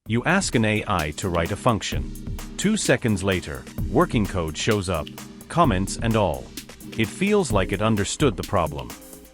You ask an AI to write a function. 2 seconds later, working code shows up, comments and all. It feels like it understood the problem.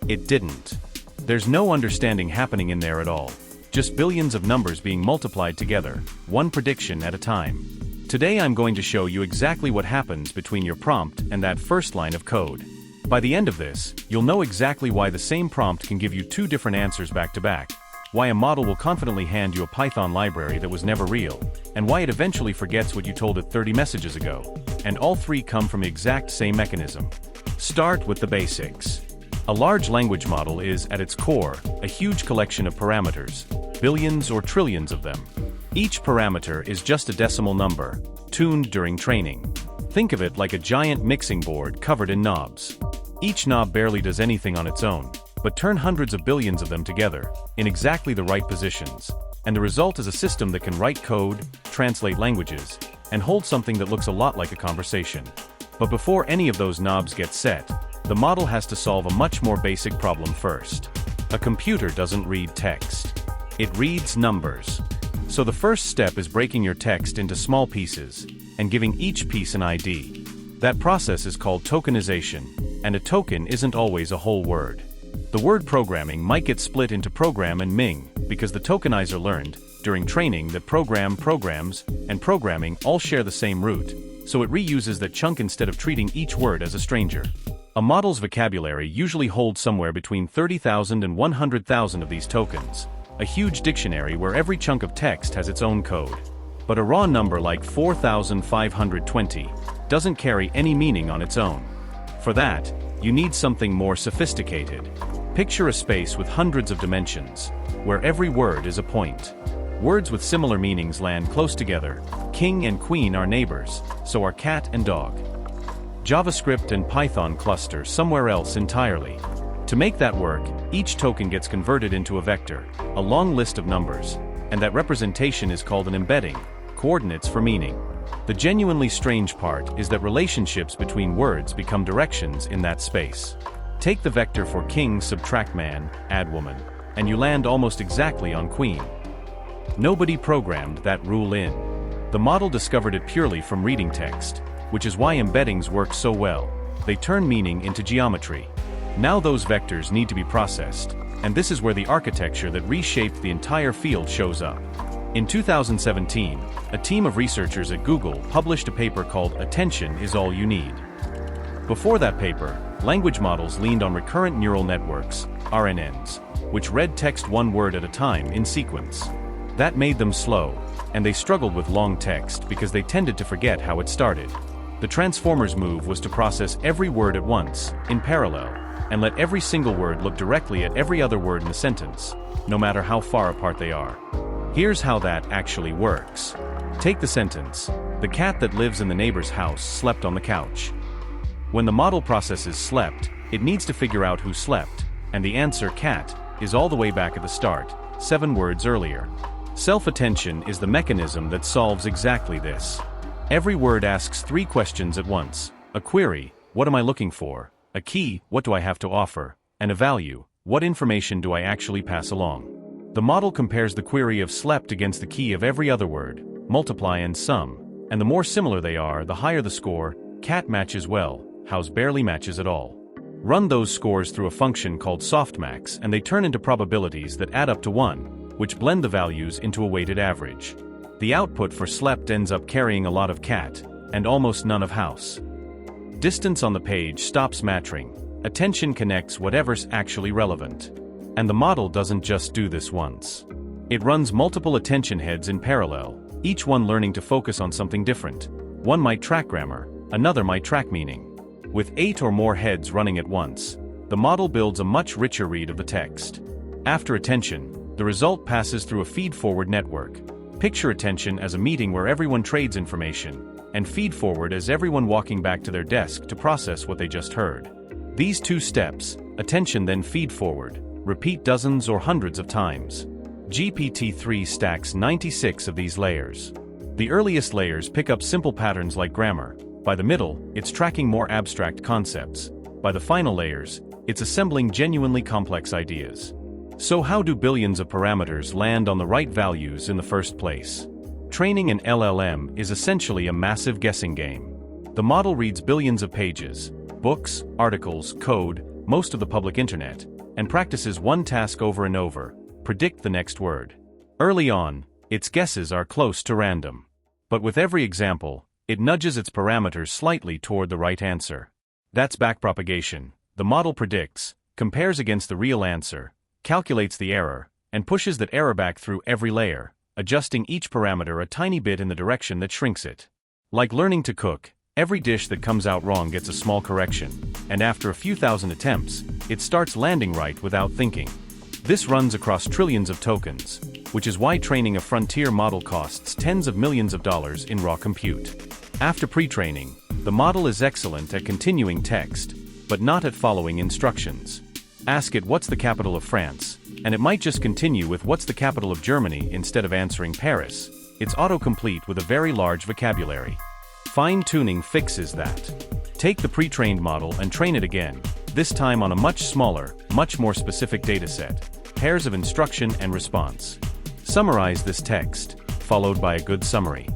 It didn't. There's no understanding happening in there at all. Just billions of numbers being multiplied together, one prediction at a time. Today I'm going to show you exactly what happens between your prompt and that first line of code. By the end of this, you'll know exactly why the same prompt can give you 2 different answers back to back, why a model will confidently hand you a Python library that was never real, and why it eventually forgets what you told it 30 messages ago. And all 3 come from the exact same mechanism. Start with the basics. A large language model is, at its core, a huge collection of parameters, billions or trillions of them. Each parameter is just a decimal number, tuned during training. Think of it like a giant mixing board covered in knobs. Each knob barely does anything on its own, but turn hundreds of billions of them together, in exactly the right positions. And the result is a system that can write code, translate languages, and hold something that looks a lot like a conversation. But before any of those knobs get set, the model has to solve a much more basic problem first. A computer doesn't read text. It reads numbers. So the first step is breaking your text into small pieces, and giving each piece an ID. That process is called tokenization, and a token isn't always a whole word. The word programming might get split into program and ming, because the tokenizer learned, during training, that program, programs, and programming all share the same root, so it reuses that chunk instead of treating each word as a stranger. A model's vocabulary usually holds somewhere between 30,000 and 100,000 of these tokens, a huge dictionary where every chunk of text has its own code. But a raw number like 4,520 doesn't carry any meaning on its own. For that, you need something more sophisticated. Picture a space with hundreds of dimensions, where every word is a point. Words with similar meanings land close together. King and queen are neighbors, so are cat and dog. JavaScript and Python cluster somewhere else entirely. To make that work, each token gets converted into a vector, a long list of numbers, and that representation is called an embedding, coordinates for meaning. The genuinely strange part is that relationships between words become directions in that space. Take the vector for king subtract man, add woman, and you land almost exactly on queen. Nobody programmed that rule in. The model discovered it purely from reading text, which is why embeddings work so well. They turn meaning into geometry. Now those vectors need to be processed, and this is where the architecture that reshaped the entire field shows up. In 2017, a team of researchers at Google published a paper called Attention is All You Need. Before that paper, language models leaned on recurrent neural networks, RNNs, which read text one word at a time in sequence. That made them slow, and they struggled with long text because they tended to forget how it started. The Transformers move was to process every word at once, in parallel, and let every single word look directly at every other word in the sentence, no matter how far apart they are. Here's how that actually works. Take the sentence, "The cat that lives in the neighbor's house slept on the couch." When the model processes slept, it needs to figure out who slept, and the answer cat is all the way back at the start, 7 words earlier. Self-attention is the mechanism that solves exactly this. Every word asks 3 questions at once. A query, what am I looking for? A key, what do I have to offer? And a value, what information do I actually pass along? The model compares the query of slept against the key of every other word, multiply and sum, and the more similar they are, the higher the score. Cat matches well, house barely matches at all. Run those scores through a function called softmax and they turn into probabilities that add up to 1, which blend the values into a weighted average. The output for slept ends up carrying a lot of cat, and almost none of house. Distance on the page stops matching. Attention connects whatever's actually relevant. And the model doesn't just do this once. It runs multiple attention heads in parallel, each one learning to focus on something different. One might track grammar, another might track meaning. With 8 or more heads running at once, the model builds a much richer read of the text. After attention, the result passes through a feed-forward network. Picture attention as a meeting where everyone trades information, and feed-forward as everyone walking back to their desk to process what they just heard. These 2 steps, attention then feed-forward, repeat dozens or hundreds of times. GPT-3 stacks 96 of these layers. The earliest layers pick up simple patterns like grammar. By the middle, it's tracking more abstract concepts. By the final layers, it's assembling genuinely complex ideas. So how do billions of parameters land on the right values in the first place? Training an LLM is essentially a massive guessing game. The model reads billions of pages, books, articles, code, most of the public internet, and practices one task over and over: predict the next word. Early on, its guesses are close to random. But with every example, it nudges its parameters slightly toward the right answer. That's backpropagation. The model predicts, compares against the real answer, calculates the error, and pushes that error back through every layer, adjusting each parameter a tiny bit in the direction that shrinks it. Like learning to cook, every dish that comes out wrong gets a small correction, and after a few thousand attempts, it starts landing right without thinking. This runs across trillions of tokens, which is why training a frontier model costs tens of millions of dollars in raw compute. After pre-training, the model is excellent at continuing text, but not at following instructions. Ask it what's the capital of France, and it might just continue with what's the capital of Germany instead of answering Paris. It's autocomplete with a very large vocabulary. Fine-tuning fixes that. Take the pre-trained model and train it again, this time on a much smaller, much more specific dataset, pairs of instruction and response. Summarize this text, followed by a good summary.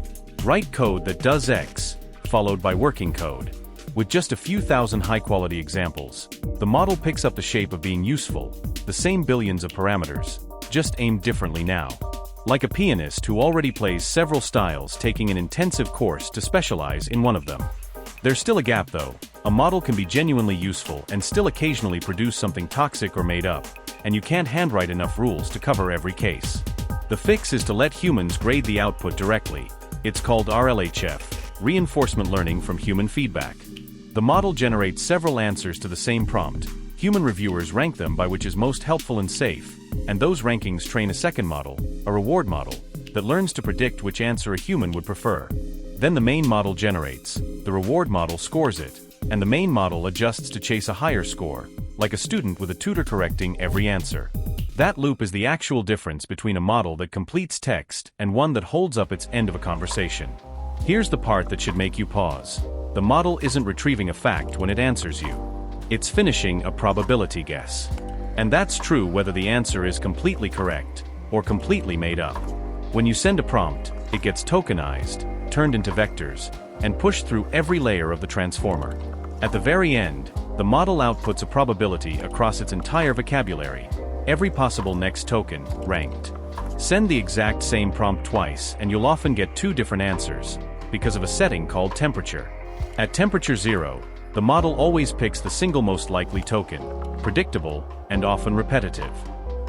Write code that does X, followed by working code. With just a few thousand high-quality examples, the model picks up the shape of being useful, the same billions of parameters, just aimed differently now. Like a pianist who already plays several styles taking an intensive course to specialize in one of them. There's still a gap though. A model can be genuinely useful and still occasionally produce something toxic or made up, and you can't handwrite enough rules to cover every case. The fix is to let humans grade the output directly. It's called RLHF, reinforcement learning from human feedback. The model generates several answers to the same prompt. Human reviewers rank them by which is most helpful and safe, and those rankings train a second model, a reward model, that learns to predict which answer a human would prefer. Then the main model generates, the reward model scores it, and the main model adjusts to chase a higher score, like a student with a tutor correcting every answer. That loop is the actual difference between a model that completes text and one that holds up its end of a conversation. Here's the part that should make you pause. The model isn't retrieving a fact when it answers you. It's finishing a probability guess. And that's true whether the answer is completely correct or completely made up. When you send a prompt, it gets tokenized, turned into vectors, and pushed through every layer of the transformer. At the very end, the model outputs a probability across its entire vocabulary, every possible next token, ranked. Send the exact same prompt twice and you'll often get two different answers, because of a setting called temperature. At temperature 0, the model always picks the single most likely token, predictable and often repetitive.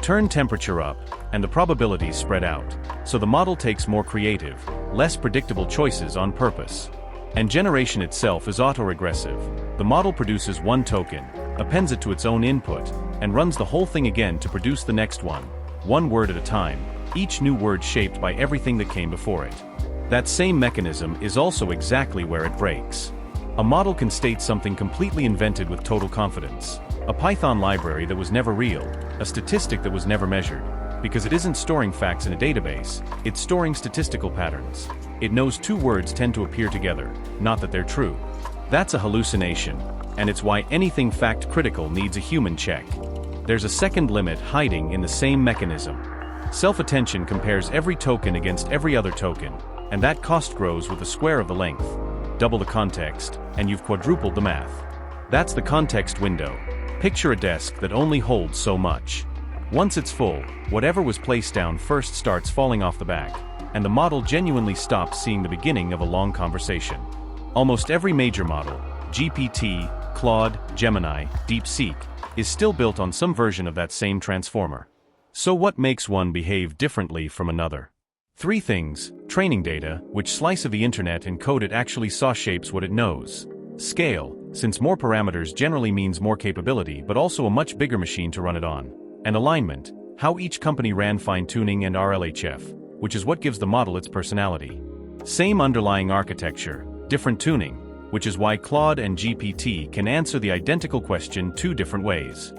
Turn temperature up, and the probabilities spread out, so the model takes more creative, less predictable choices on purpose. And generation itself is autoregressive. The model produces one token, appends it to its own input, and runs the whole thing again to produce the next one word at a time, each new word shaped by everything that came before it. That same mechanism is also exactly where it breaks. A model can state something completely invented with total confidence. A Python library that was never real, a statistic that was never measured, because it isn't storing facts in a database, it's storing statistical patterns. It knows two words tend to appear together, not that they're true. That's a hallucination, and it's why anything fact-critical needs a human check. There's a second limit hiding in the same mechanism. Self-attention compares every token against every other token, and that cost grows with the square of the length. Double the context, and you've quadrupled the math. That's the context window. Picture a desk that only holds so much. Once it's full, whatever was placed down first starts falling off the back, and the model genuinely stops seeing the beginning of a long conversation. Almost every major model, GPT, Claude, Gemini, DeepSeek, is still built on some version of that same transformer. So what makes one behave differently from another? 3 things: training data, which slice of the internet and code it actually saw shapes what it knows. Scale, since more parameters generally means more capability but also a much bigger machine to run it on. And alignment, how each company ran fine-tuning and RLHF, which is what gives the model its personality. Same underlying architecture, different tuning, which is why Claude and GPT can answer the identical question 2 different ways.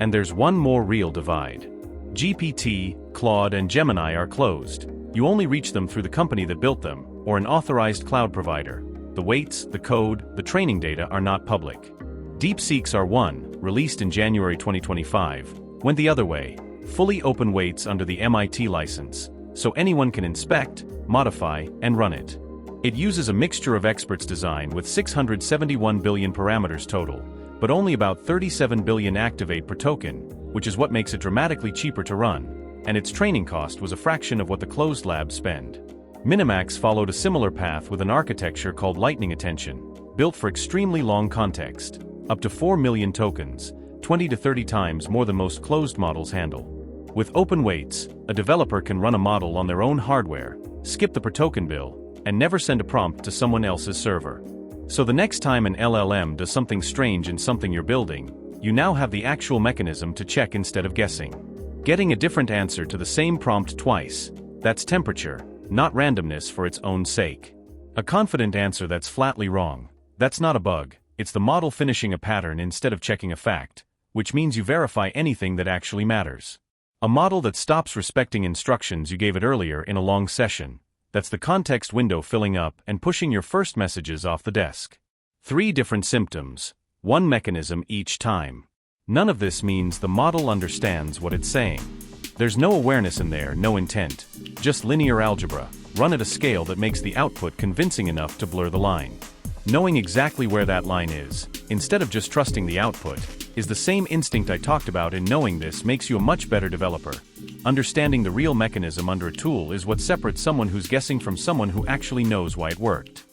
And there's one more real divide. GPT, Claude, and Gemini are closed. You only reach them through the company that built them, or an authorized cloud provider. The weights, the code, the training data are not public. DeepSeek's R1, released in January 2025, went the other way. fully open weights under the MIT license, so anyone can inspect, modify, and run it. It uses a mixture of experts' design with 671 billion parameters total, but only about 37 billion activate per token, which is what makes it dramatically cheaper to run, and its training cost was a fraction of what the closed labs spend. Minimax followed a similar path with an architecture called Lightning Attention, built for extremely long context, up to 4 million tokens, 20 to 30 times more than most closed models handle. With open weights, a developer can run a model on their own hardware, skip the per token bill, and never send a prompt to someone else's server. So the next time an LLM does something strange in something you're building, you now have the actual mechanism to check instead of guessing. Getting a different answer to the same prompt twice, that's temperature, not randomness for its own sake. A confident answer that's flatly wrong, that's not a bug, it's the model finishing a pattern instead of checking a fact, which means you verify anything that actually matters. A model that stops respecting instructions you gave it earlier in a long session, that's the context window filling up and pushing your first messages off the desk. 3 different symptoms, 1 mechanism each time. None of this means the model understands what it's saying. There's no awareness in there, no intent, just linear algebra, run at a scale that makes the output convincing enough to blur the line. Knowing exactly where that line is, instead of just trusting the output, is the same instinct I talked about, and knowing this makes you a much better developer. Understanding the real mechanism under a tool is what separates someone who's guessing from someone who actually knows why it worked.